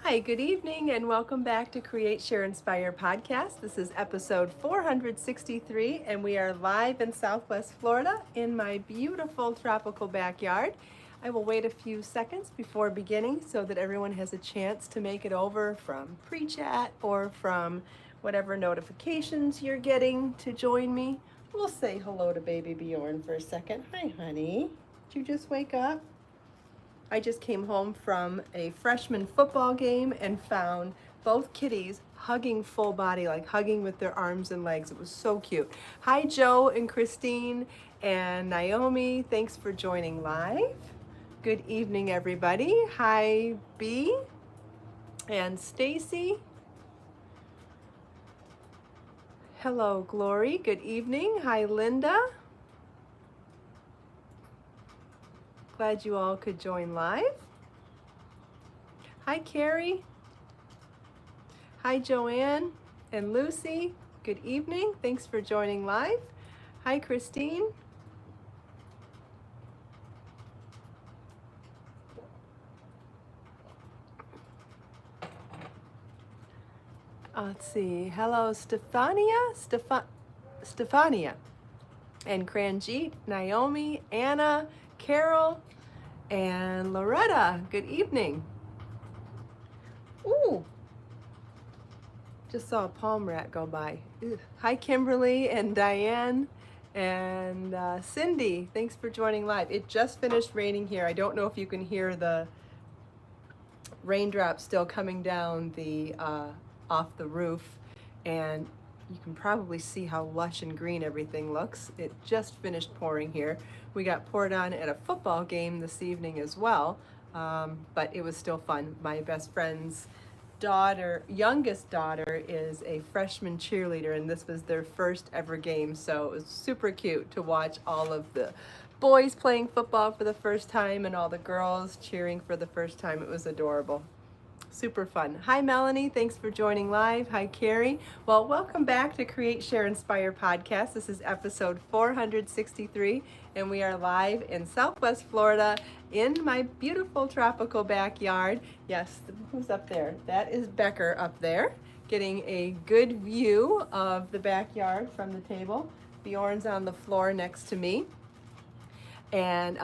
Hi, good evening, and welcome back to Create, Share, Inspire podcast. This is episode 463, and we are live in Southwest Florida in my beautiful tropical backyard. I will wait a few seconds before beginning so that everyone has a chance to make it over from pre-chat or from whatever notifications you're getting to join me. We'll say hello to baby Bjorn for a second. Hi, honey. Did you just wake up? I just came home from a freshman football game and found both kitties hugging full body, like hugging with their arms and legs. It was so cute. Hi, Joe and Christine and Naomi. Thanks for joining live. Good evening, everybody. Hi, B and Stacy. Hello, Glory. Good evening. Hi, Linda. Glad you all could join live. Hi, Carrie. Hi, Joanne and Lucy. Good evening. Thanks for joining live. Hi, Christine. Let's see. Hello, Stefania, and Kranjit, Naomi, Anna, Carol, and Loretta. Good evening. Ooh, just saw a palm rat go by. Ugh. Hi, Kimberly and Diane and Cindy. Thanks for joining live. It just finished raining here. I don't know if you can hear the raindrops still coming down the off the roof, and you can probably see how lush and green everything looks. It just finished pouring here. We got poured on at a football game this evening as well, but it was still fun. My best friend's youngest daughter is a freshman cheerleader, and this was their first ever game, so it was super cute to watch all of the boys playing football for the first time and all the girls cheering for the first time. It was adorable. Super fun. Hi, Melanie. Thanks for joining live. Hi, Carrie. Well, welcome back to Create, Share, Inspire podcast. This is episode 463, and we are live in Southwest Florida in my beautiful tropical backyard. Yes, who's up there? That is Becker up there, getting a good view of the backyard from the table. Bjorn's on the floor next to me. And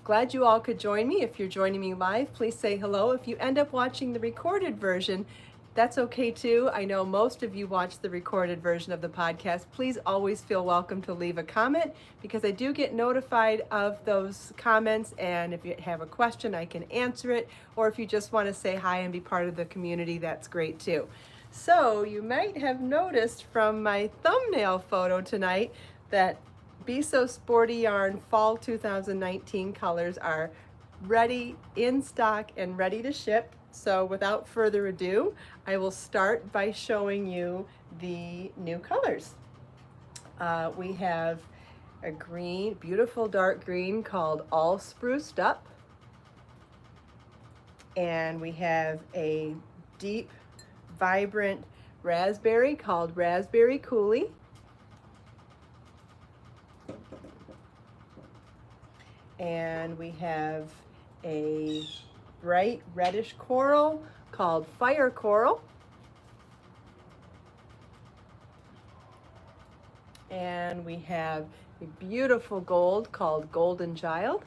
glad you all could join me. If you're joining me live, please say hello. If you end up watching the recorded version, that's okay too. I know most of you watch the recorded version of the podcast. Please always feel welcome to leave a comment, because I do get notified of those comments, and if you have a question, I can answer it. Or if you just want to say hi and be part of the community, that's great too. So you might have noticed from my thumbnail photo tonight that Be So Sporty Yarn Fall 2019 colors are ready, in stock, and ready to ship. So without further ado, I will start by showing you the new colors. We have a green, beautiful dark green called All Spruced Up. And we have a deep, vibrant raspberry called Raspberry Coolie. And we have a bright reddish coral called Fire Coral. And we have a beautiful gold called Golden Child.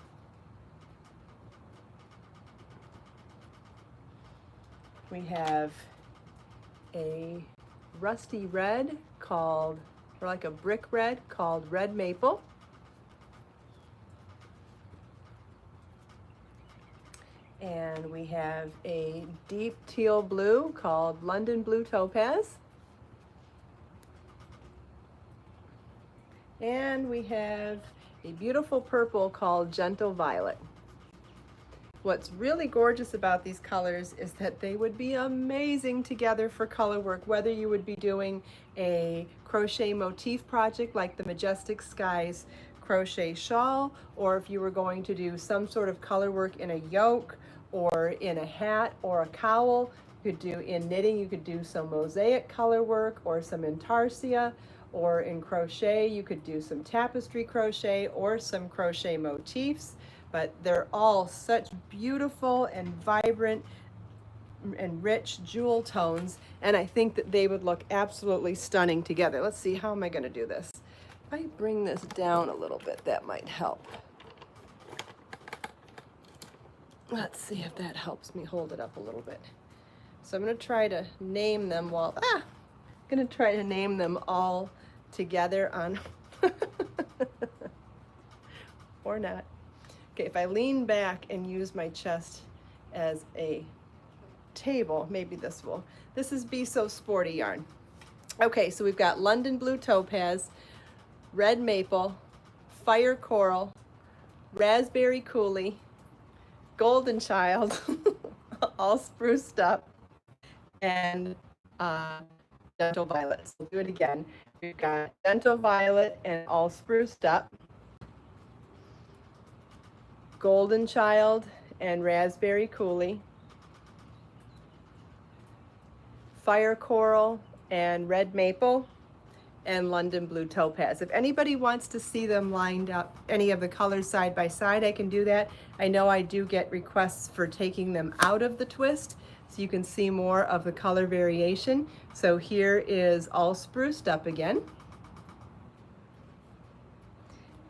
We have a rusty red called, or like a brick red, called Red Maple. And we have a deep teal blue called London Blue Topaz. And we have a beautiful purple called Gentle Violet. What's really gorgeous about these colors is that they would be amazing together for color work, whether you would be doing a crochet motif project like the Majestic Skies crochet shawl, or if you were going to do some sort of color work in a yoke or in a hat or a cowl. You could do in knitting, you could do some mosaic color work or some intarsia, or in crochet you could do some tapestry crochet or some crochet motifs. But they're all such beautiful and vibrant and rich jewel tones, and I think that they would look absolutely stunning together. Let's see, how am I going to do this? If I bring this down a little bit, that might help. Let's see if that helps me hold it up a little bit. So I'm going to try to name them I'm going to try to name them all together on, or not. Okay, if I lean back and use my chest as a table, maybe this will. This is Be So Sporty yarn. Okay, so we've got London Blue Topaz, Red Maple, Fire Coral, Raspberry Coulis, Golden Child, all spruced up, and Gentle Violet. So we'll do it again. We've got Gentle Violet and all spruced up, Golden Child and Raspberry Coulis, Fire Coral and Red Maple, and London Blue Topaz. If anybody wants to see them lined up, any of the colors side by side, I can do that. I know I do get requests for taking them out of the twist, so you can see more of the color variation. So here is all spruced up again.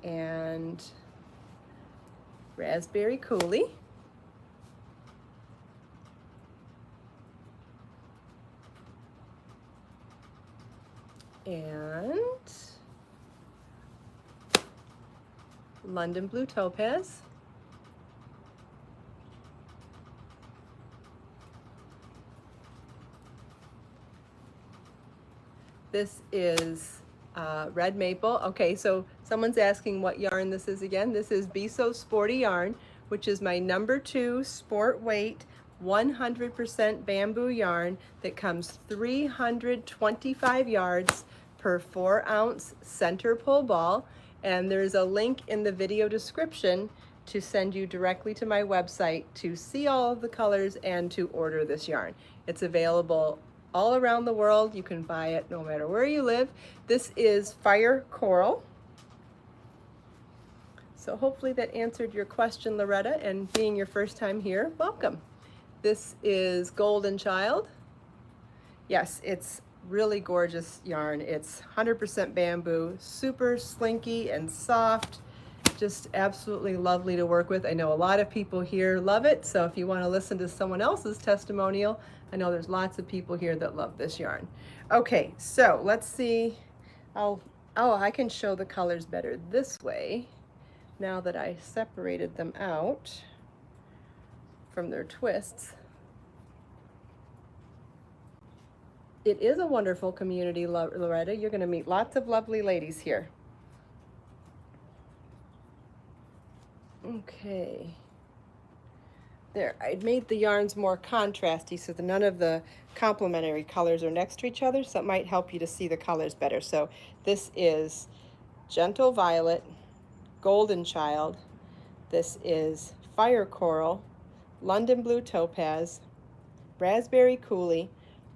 And Raspberry Coulis. And London Blue Topaz. This is Red Maple. Okay, so someone's asking what yarn this is again. This is Be So Sporty yarn, which is my #2 sport weight 100% bamboo yarn that comes 325 yards per 4-ounce center pull ball. And there's a link in the video description to send you directly to my website to see all of the colors and to order this yarn. It's available all around the world. You can buy it no matter where you live. This is Fire Coral. So hopefully that answered your question, Loretta, and being your first time here, welcome. This is Golden Child. Yes, it's really gorgeous yarn. It's 100% bamboo, super slinky and soft, just absolutely lovely to work with. I know a lot of people here love it, so if you want to listen to someone else's testimonial, I know there's lots of people here that love this yarn. Okay, so let's see. I can show the colors better this way now that I separated them out from their twists. It is a wonderful community, Loretta. You're going to meet lots of lovely ladies here. Okay. There, I made the yarns more contrasty so that none of the complementary colors are next to each other, so it might help you to see the colors better. So this is Gentle Violet, Golden Child. This is Fire Coral, London Blue Topaz, Raspberry Coulis,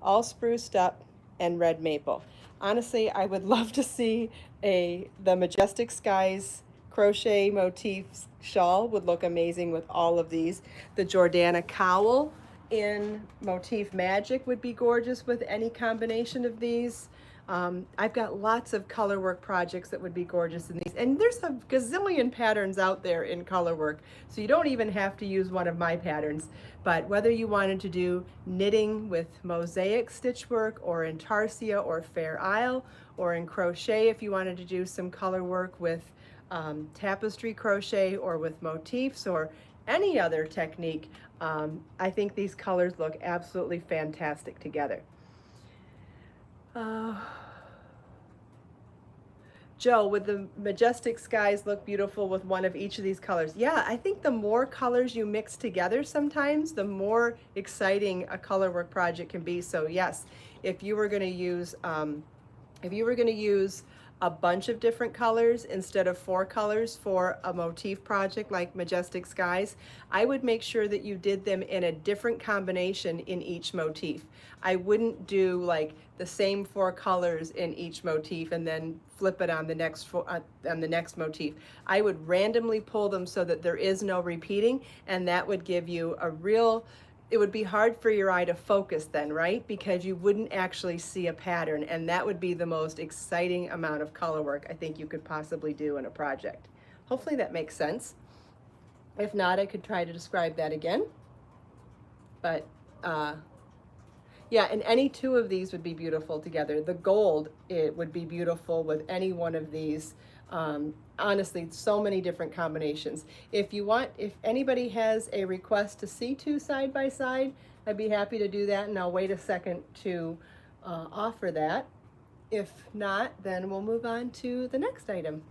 all spruced up, and Red Maple. Honestly, I would love to see the Majestic Skies crochet motifs shawl would look amazing with all of these. The Jordana cowl in Motif Magic would be gorgeous with any combination of these. I've got lots of color work projects that would be gorgeous in these. And there's a gazillion patterns out there in color work, so you don't even have to use one of my patterns. But whether you wanted to do knitting with mosaic stitchwork, or intarsia or Fair Isle, or in crochet if you wanted to do some color work with tapestry crochet or with motifs or any other technique, I think these colors look absolutely fantastic together. Joe, would the Majestic Skies look beautiful with one of each of these colors? Yeah, I think the more colors you mix together sometimes, the more exciting a color work project can be. So yes, if you were going to use a bunch of different colors instead of 4 colors for a motif project like Majestic Skies, I would make sure that you did them in a different combination in each motif. I wouldn't do like the same 4 colors in each motif and then flip it on the next motif. I would randomly pull them so that there is no repeating, and that would give you a real it would be hard for your eye to focus then, right? Because you wouldn't actually see a pattern, and that would be the most exciting amount of color work I think you could possibly do in a project. Hopefully that makes sense. If not, I could try to describe that again. But yeah, and any two of these would be beautiful together. The gold, it would be beautiful with any one of these. Honestly, so many different combinations. If anybody has a request to see two side by side, I'd be happy to do that, and I'll wait a second to offer that. If not, then we'll move on to the next item.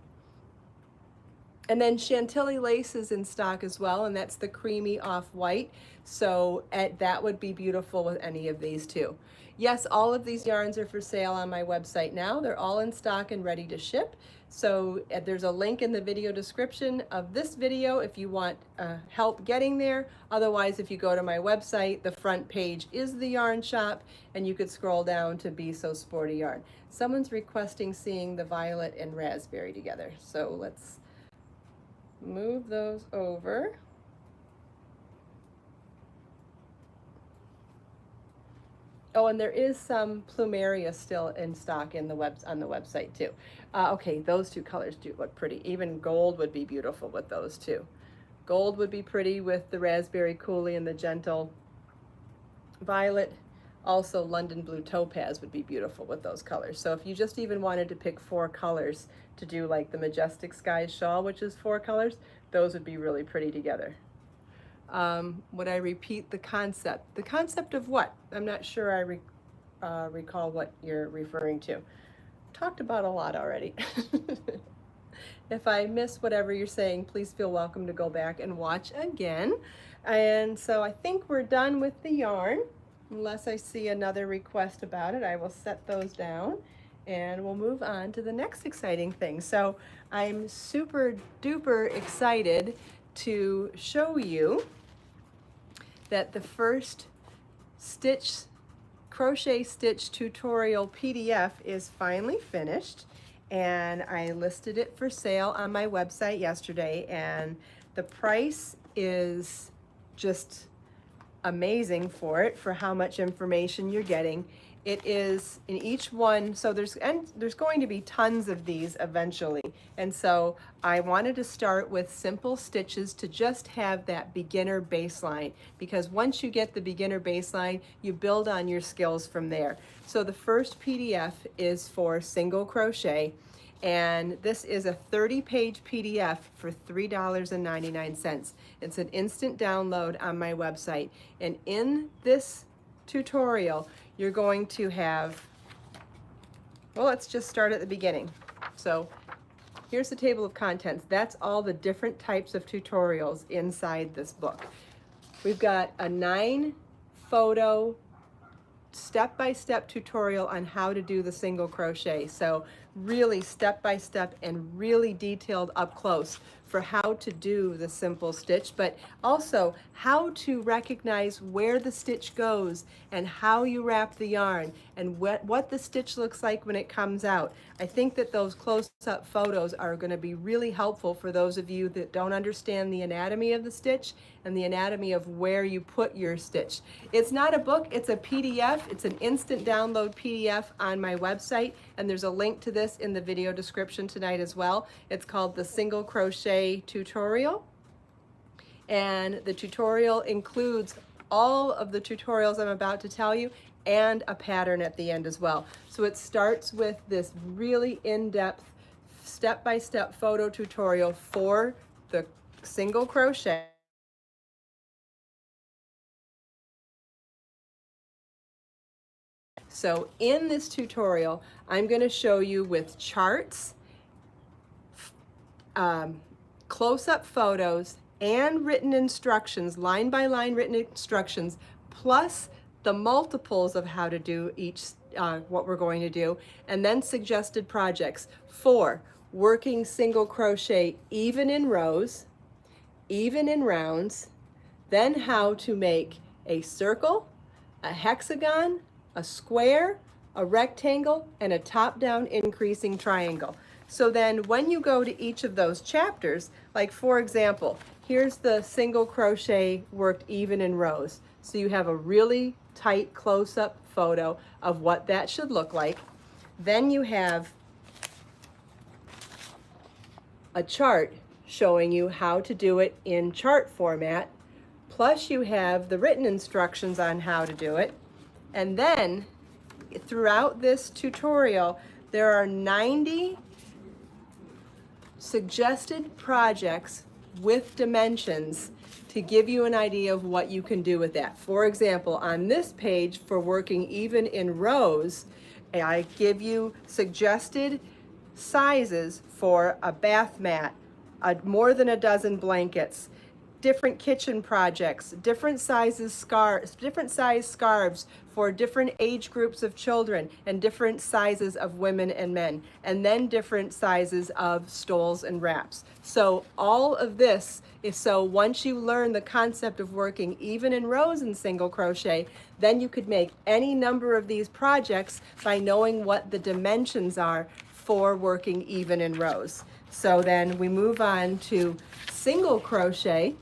And then Chantilly lace is in stock as well, and that's the creamy off-white. So that would be beautiful with any of these too. Yes, all of these yarns are for sale on my website now. They're all in stock and ready to ship. So there's a link in the video description of this video if you want help getting there. Otherwise, if you go to my website, the front page is the yarn shop, and you could scroll down to Be So Sporty Yarn. Someone's requesting seeing the violet and raspberry together. So let's move those over. Oh, and there is some plumeria still in stock on the website too. Okay, those two colors do look pretty. Even gold would be beautiful with those two. Gold would be pretty with the raspberry coulis and the gentle violet. Also, London blue topaz would be beautiful with those colors. So if you just even wanted to pick 4 colors to do like the Majestic Skies shawl, which is 4 colors, those would be really pretty together. Would I repeat the concept? The concept of what? I'm not sure I recall what you're referring to. Talked about a lot already. If I miss whatever you're saying, please feel welcome to go back and watch again. And so I think we're done with the yarn. Unless I see another request about it, I will set those down and we'll move on to the next exciting thing. So I'm super duper excited to show you that the first crochet stitch tutorial PDF is finally finished, and I listed it for sale on my website yesterday, and the price is just amazing for how much information you're getting. It is in each one, so there's going to be tons of these eventually, and so I wanted to start with simple stitches to just have that beginner baseline, because once you get the beginner baseline, you build on your skills from there. So the first PDF is for single crochet, and this is a 30-page PDF for $3.99. It's an instant download on my website, and in this tutorial you're going to have, well, let's just start at the beginning. So here's the table of contents. That's all the different types of tutorials inside this book. We've got a 9-photo step-by-step tutorial on how to do the single crochet. So really step-by-step and really detailed up close for how to do the simple stitch, but also how to recognize where the stitch goes and how you wrap the yarn and what the stitch looks like when it comes out. I think that those close-up photos are going to be really helpful for those of you that don't understand the anatomy of the stitch and the anatomy of where you put your stitch. It's not a book, it's a PDF. It's an instant download PDF on my website, and there's a link to this in the video description tonight as well. It's called the Single Crochet Tutorial, and the tutorial includes all of the tutorials I'm about to tell you and a pattern at the end as well. So it starts with this really in-depth step-by-step photo tutorial for the single crochet. So in this tutorial, I'm going to show you with charts, close-up photos, and written instructions, line by line written instructions, plus the multiples of how to do each, what we're going to do, and then suggested projects for working single crochet even in rows, even in rounds, then how to make a circle, a hexagon, a square, a rectangle, and a top-down increasing triangle. So then when you go to each of those chapters, like for example, here's the single crochet worked even in rows. So you have a really tight close-up photo of what that should look like. Then you have a chart showing you how to do it in chart format. Plus you have the written instructions on how to do it. And then throughout this tutorial, there are 90 suggested projects with dimensions to give you an idea of what you can do with that. For example, on this page for working even in rows, I give you suggested sizes for a bath mat, more than a dozen blankets, different kitchen projects, different sizes scarves, different size scarves for different age groups of children and different sizes of women and men, and then different sizes of stoles and wraps. So all of this is so once you learn the concept of working even in rows in single crochet, then you could make any number of these projects by knowing what the dimensions are for working even in rows. So then we move on to single crochet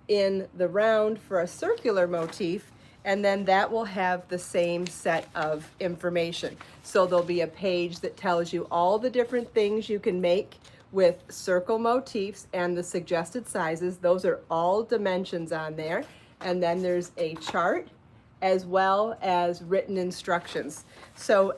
in the round for a circular motif, and then that will have the same set of information. So there'll be a page that tells you all the different things you can make with circle motifs and the suggested sizes. Those are all dimensions on there. And then there's a chart as well as written instructions. So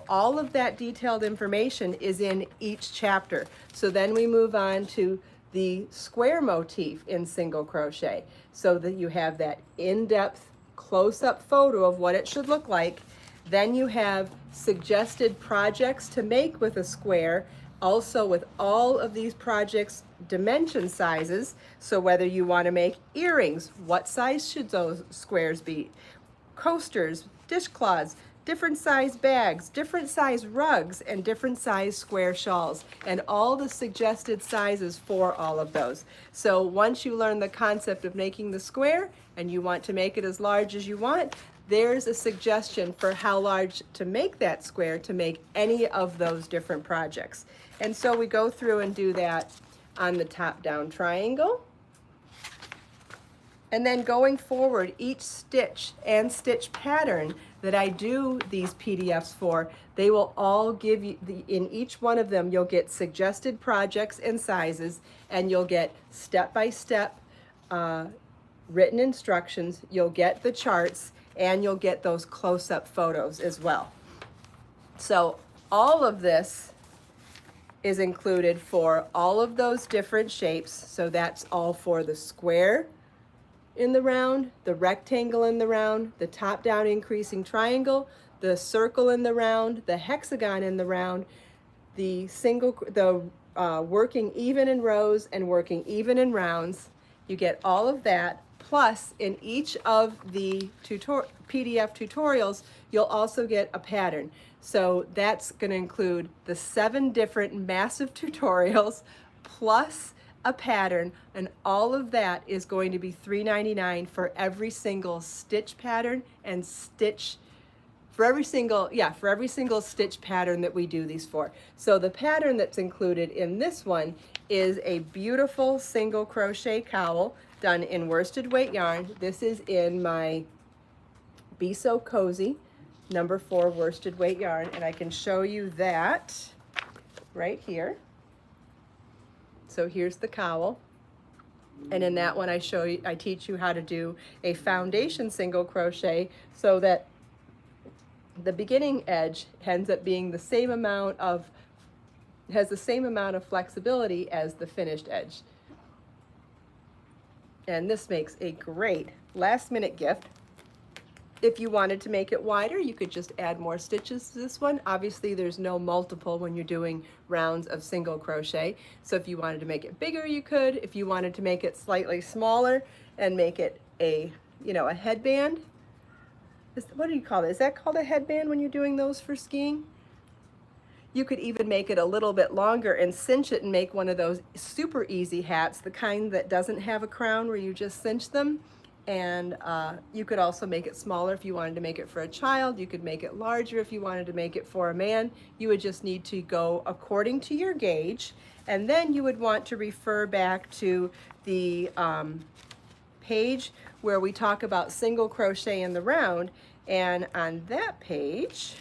all of that detailed information is in each chapter. So then we move on to the square motif in single crochet, so that you have that in-depth close-up photo of what it should look like. Then you have suggested projects to make with a square, also with all of these projects dimension sizes. So whether you want to make earrings, what size should those squares be? Coasters, dishcloths, different size bags, different size rugs, and different size square shawls, and all the suggested sizes for all of those. So once you learn the concept of making the square and you want to make it as large as you want, there's a suggestion for how large to make that square to make any of those different projects. And so we go through and do that on the top-down triangle. And then going forward, each stitch and stitch pattern that I do these PDFs for, they will all give you, in each one of them, you'll get suggested projects and sizes, and you'll get step-by-step written instructions, you'll get the charts, and you'll get those close-up photos as well. So all of this is included for all of those different shapes. So that's all for the square in the round, the rectangle in the round, the top-down increasing triangle, the circle in the round, the hexagon in the round, the working even in rows and working even in rounds. You get all of that. Plus, in each of the PDF tutorials, you'll also get a pattern. So that's going to include the 7 different massive tutorials plus a pattern, and all of that is going to be $3.99 for every single stitch pattern and stitch for every single stitch pattern that we do these for. So the pattern that's included in this one is a beautiful single crochet cowl done in worsted weight yarn. This is in my Be So Cozy number 4 worsted weight yarn, and I can show you that right here. So here's the cowl, and in that one I teach you how to do a foundation single crochet so that the beginning edge ends up being the same amount of, has the same amount of flexibility as the finished edge. And this makes a great last minute gift. If you wanted to make it wider, you could just add more stitches to this one. Obviously, there's no multiple when you're doing rounds of single crochet. So if you wanted to make it bigger, you could. If you wanted to make it slightly smaller and make it a headband. What do you call it? Is that called a headband when you're doing those for skiing? You could even make it a little bit longer and cinch it and make one of those super easy hats, the kind that doesn't have a crown where you just cinch them. And you could also make it smaller if you wanted to make it for a child. You could make it larger if you wanted to make it for a man. You would just need to go according to your gauge, and then you would want to refer back to the page where we talk about single crochet in the round. And on that page,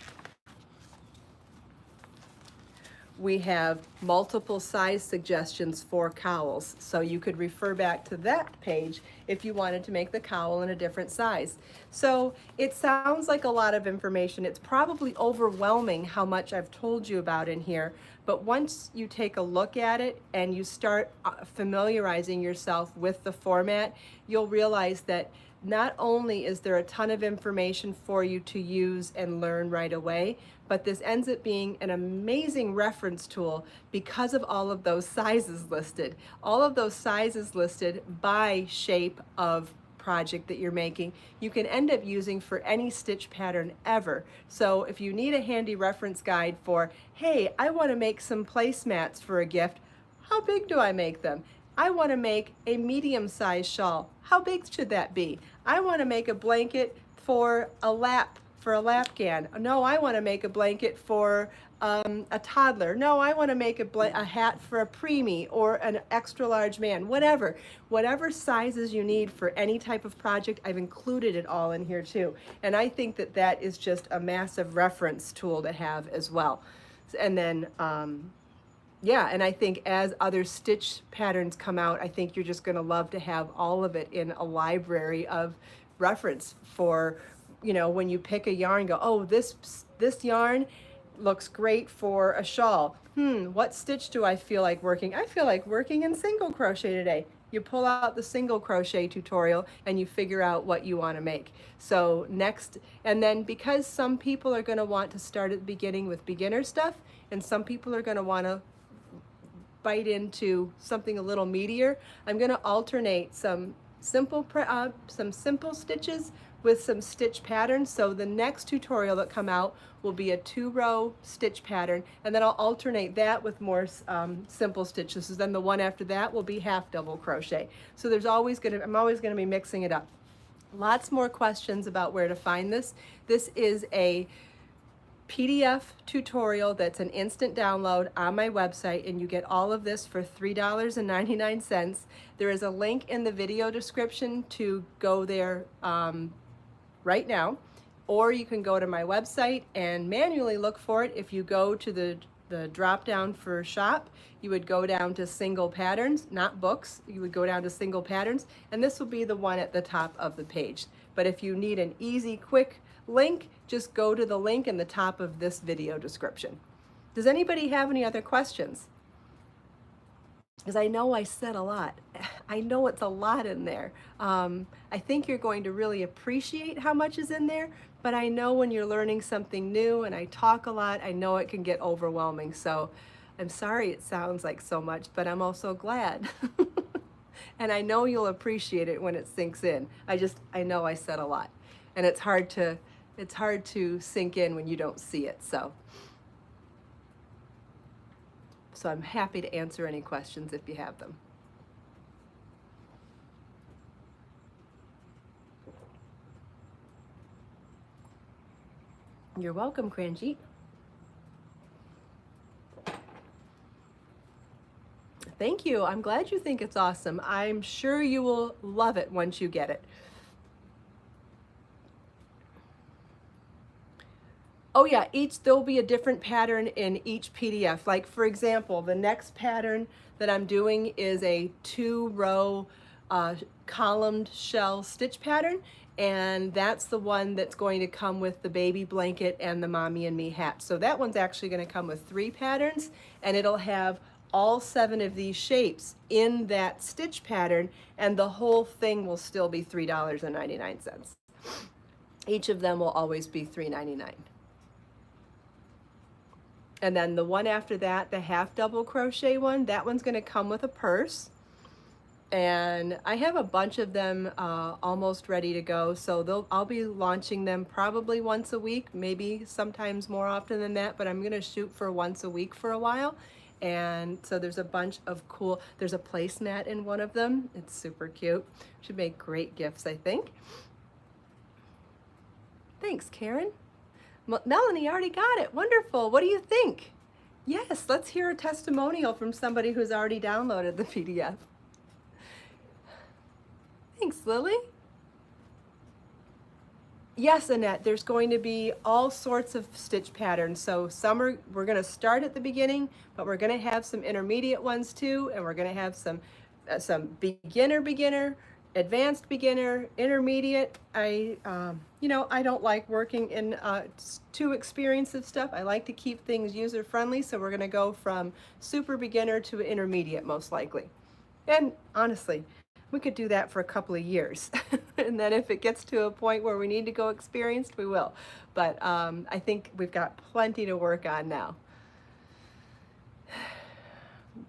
we have multiple size suggestions for cowls. So you could refer back to that page if you wanted to make the cowl in a different size. So it sounds like a lot of information. It's probably overwhelming how much I've told you about in here, but once you take a look at it and you start familiarizing yourself with the format, you'll realize that not only is there a ton of information for you to use and learn right away, but this ends up being an amazing reference tool because of all of those sizes listed. All of those sizes listed by shape of project that you're making, you can end up using for any stitch pattern ever. So if you need a handy reference guide for, hey, I want to make some placemats for a gift, how big do I make them? I want to make a medium-sized shawl. How big should that be? I want to make a blanket for a lapcan. No, I want to make a blanket for a toddler. No, I want to make a hat for a preemie or an extra large man. Whatever sizes you need for any type of project, I've included it all in here too. And I think that that is just a massive reference tool to have as well. And then yeah, and I think as other stitch patterns come out, I think you're just going to love to have all of it in a library of reference for, you know, when you pick a yarn, go, oh, this yarn looks great for a shawl. What stitch do I feel like working? I feel like working in single crochet today. You pull out the single crochet tutorial and you figure out what you want to make. So next, and then because some people are going to want to start at the beginning with beginner stuff, and some people are going to want to bite into something a little meatier, I'm going to alternate some simple stitches with some stitch patterns. So the next tutorial that come out will be a 2-row stitch pattern, and then I'll alternate that with more simple stitches. So then the one after that will be half double crochet. So I'm always going to be mixing it up. Lots more questions about where to find this. This is a PDF tutorial that's an instant download on my website, and you get all of this for $3.99. There is a link in the video description to go there right now, or you can go to my website and manually look for it. If you go to the drop down for shop, you would go down to single patterns, not books. You would go down to single patterns, and this will be the one at the top of the page. But if you need an easy, quick link, just go to the link in the top of this video description. Does anybody have any other questions? Because I know I said a lot. I know it's a lot in there. I think you're going to really appreciate how much is in there, but I know when you're learning something new and I talk a lot, I know it can get overwhelming. So I'm sorry it sounds like so much, but I'm also glad. And I know you'll appreciate it when it sinks in. I know I said a lot, and it's hard to sink in when you don't see it. So I'm happy to answer any questions if you have them. You're welcome, Kranjit. Thank you. I'm glad you think it's awesome. I'm sure you will love it once you get it. Oh yeah, there'll be a different pattern in each PDF. Like for example, the next pattern that I'm doing is a 2-row columned shell stitch pattern, and that's the one that's going to come with the baby blanket and the mommy and me hat. So that one's actually going to come with 3 patterns, and it'll have all 7 of these shapes in that stitch pattern, and the whole thing will still be $3.99. Each of them will always be $3.99. And then the one after that, the half double crochet one, that one's going to come with a purse. And I have a bunch of them almost ready to go, so I'll be launching them probably once a week, maybe sometimes more often than that, but I'm going to shoot for once a week for a while. And so there's a bunch of cool, there's a placemat in one of them. It's super cute. Should make great gifts, I think. Thanks, Karen. Melanie already got it. Wonderful. What do you think? Yes, let's hear a testimonial from somebody who's already downloaded the PDF. Thanks, Lily. Yes, Annette, there's going to be all sorts of stitch patterns. So we're going to start at the beginning, but we're going to have some intermediate ones too, and we're going to have some beginner, advanced beginner, intermediate. I don't like working in too expensive stuff. I like to keep things user friendly, so we're going to go from super beginner to intermediate most likely. And honestly, we could do that for a couple of years. And then if it gets to a point where we need to go experienced, we will. But I think we've got plenty to work on now.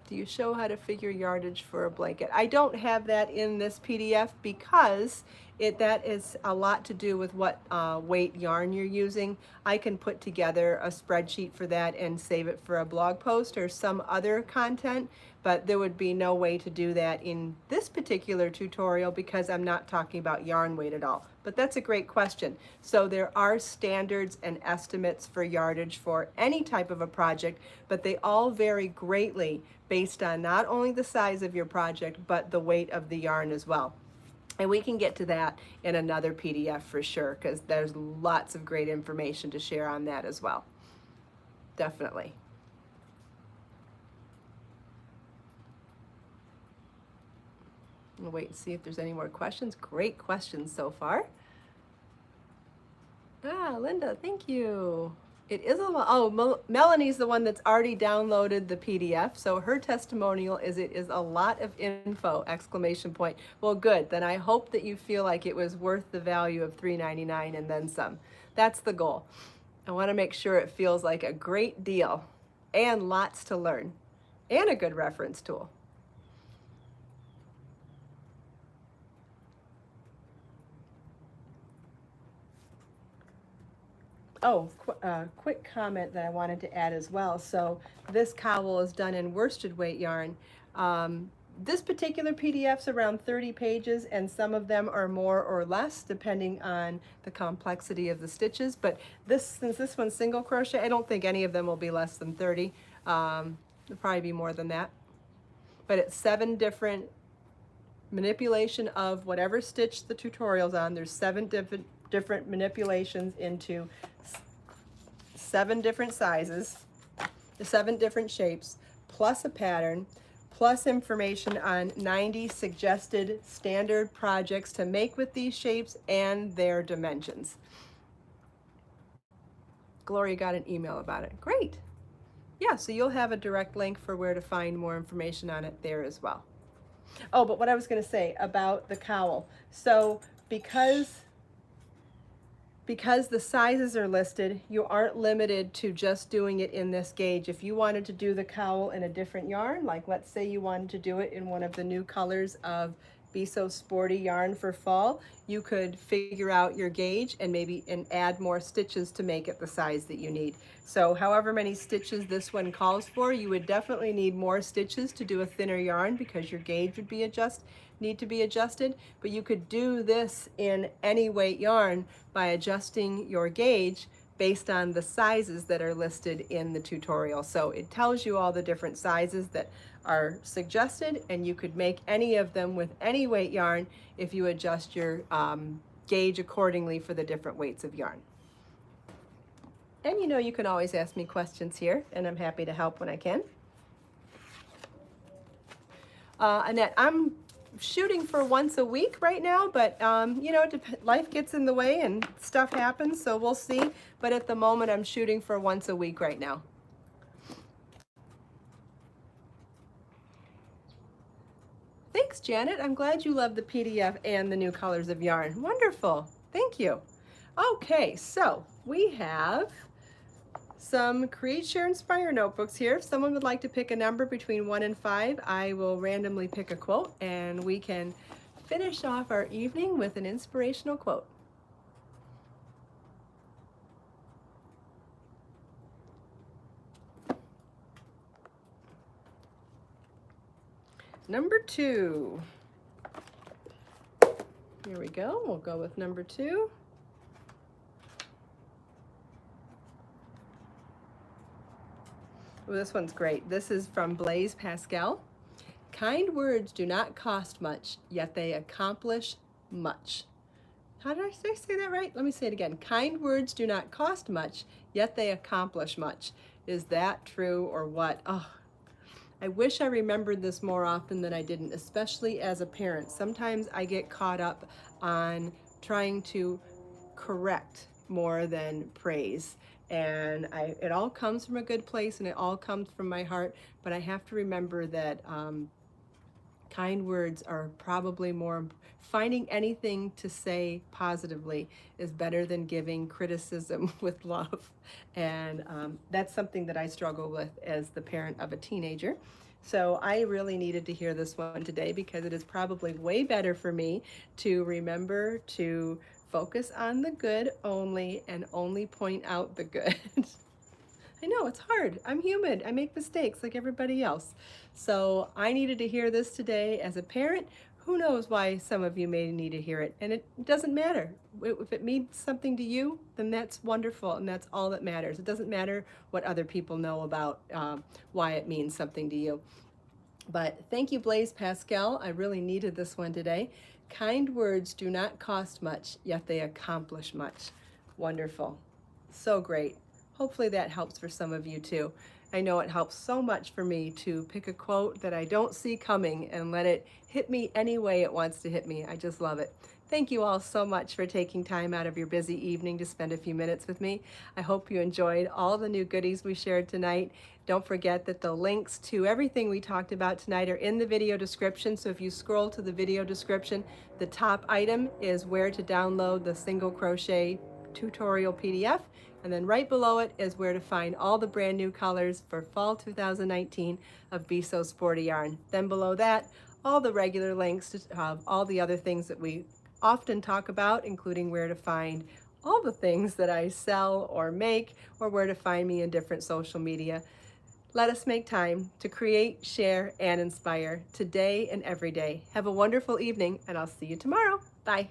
Do you show how to figure yardage for a blanket? I don't have that in this PDF because that is a lot to do with what weight yarn you're using. I can put together a spreadsheet for that and save it for a blog post or some other content, but there would be no way to do that in this particular tutorial because I'm not talking about yarn weight at all. But that's a great question. So there are standards and estimates for yardage for any type of a project, but they all vary greatly based on not only the size of your project, but the weight of the yarn as well. And we can get to that in another PDF for sure, because there's lots of great information to share on that as well. Definitely. We'll wait and see if there's any more questions. Great questions so far. Linda, thank you. It is a lot. Oh, Melanie's the one that's already downloaded the PDF. So her testimonial is it is a lot of info, exclamation point. Well, good. Then I hope that you feel like it was worth the value of $3.99 and then some. That's the goal. I want to make sure it feels like a great deal and lots to learn and a good reference tool. Oh, quick comment that I wanted to add as well. So this cowl is done in worsted weight yarn. This particular PDF's around 30 pages, and some of them are more or less depending on the complexity of the stitches. But since this one's single crochet, I don't think any of them will be less than 30. It'll probably be more than that. But it's 7 different manipulation of whatever stitch the tutorial's on. There's 7 different manipulations into 7 different sizes, 7 different shapes, plus a pattern, plus information on 90 suggested standard projects to make with these shapes and their dimensions. Gloria got an email about it. Great. Yeah, so you'll have a direct link for where to find more information on it there as well. Oh, but what I was going to say about the cowl. So because the sizes are listed, you aren't limited to just doing it in this gauge. If you wanted to do the cowl in a different yarn, like let's say you wanted to do it in one of the new colors of Be So Sporty yarn for fall, you could figure out your gauge and add more stitches to make it the size that you need. So however many stitches this one calls for, you would definitely need more stitches to do a thinner yarn because your gauge would need to be adjusted, but you could do this in any weight yarn by adjusting your gauge based on the sizes that are listed in the tutorial. So it tells you all the different sizes that are suggested, and you could make any of them with any weight yarn if you adjust your gauge accordingly for the different weights of yarn. And you can always ask me questions here, and I'm happy to help when I can. Annette, I'm shooting for once a week right now, but life gets in the way and stuff happens, so we'll see. But at the moment, I'm shooting for once a week right now. Thanks, Janet. I'm glad you love the PDF and the new colors of yarn. Wonderful. Thank you. Okay, so we have some Create, Share, Inspire notebooks here. If someone would like to pick a number between 1 and 5, I will randomly pick a quote, and we can finish off our evening with an inspirational quote. Number 2. Here we go. We'll go with number 2. Well, this one's great. This is from Blaise Pascal. Kind words do not cost much, yet they accomplish much. How did I say that right? Let me say it again. Kind words do not cost much, yet they accomplish much. Is that true or what? Oh, I wish I remembered this more often than I didn't, especially as a parent. Sometimes I get caught up on trying to correct more than praise. And it all comes from a good place and it all comes from my heart, but I have to remember that kind words are probably more, finding anything to say positively is better than giving criticism with love. And that's something that I struggle with as the parent of a teenager. So I really needed to hear this one today because it is probably way better for me to remember to focus on the good only and only point out the good. I know it's hard. I'm human. I make mistakes like everybody else. So I needed to hear this today as a parent. Who knows why some of you may need to hear it. And it doesn't matter. If it means something to you, then that's wonderful. And that's all that matters. It doesn't matter what other people know about why it means something to you. But thank you, Blaise Pascal. I really needed this one today. Kind words do not cost much, yet they accomplish much. Wonderful. So great. Hopefully that helps for some of you too. I know it helps so much for me to pick a quote that I don't see coming and let it hit me any way it wants to hit me. I just love it. Thank you all so much for taking time out of your busy evening to spend a few minutes with me. I hope you enjoyed all the new goodies we shared tonight. Don't forget that the links to everything we talked about tonight are in the video description. So if you scroll to the video description, the top item is where to download the single crochet tutorial PDF. And then right below it is where to find all the brand new colors for fall 2019 of Be So Sporty Yarn. Then below that, all the regular links to all the other things that we often talk about, including where to find all the things that I sell or make, or where to find me in different social media. Let us make time to create, share, and inspire today and every day. Have a wonderful evening, and I'll see you tomorrow. Bye.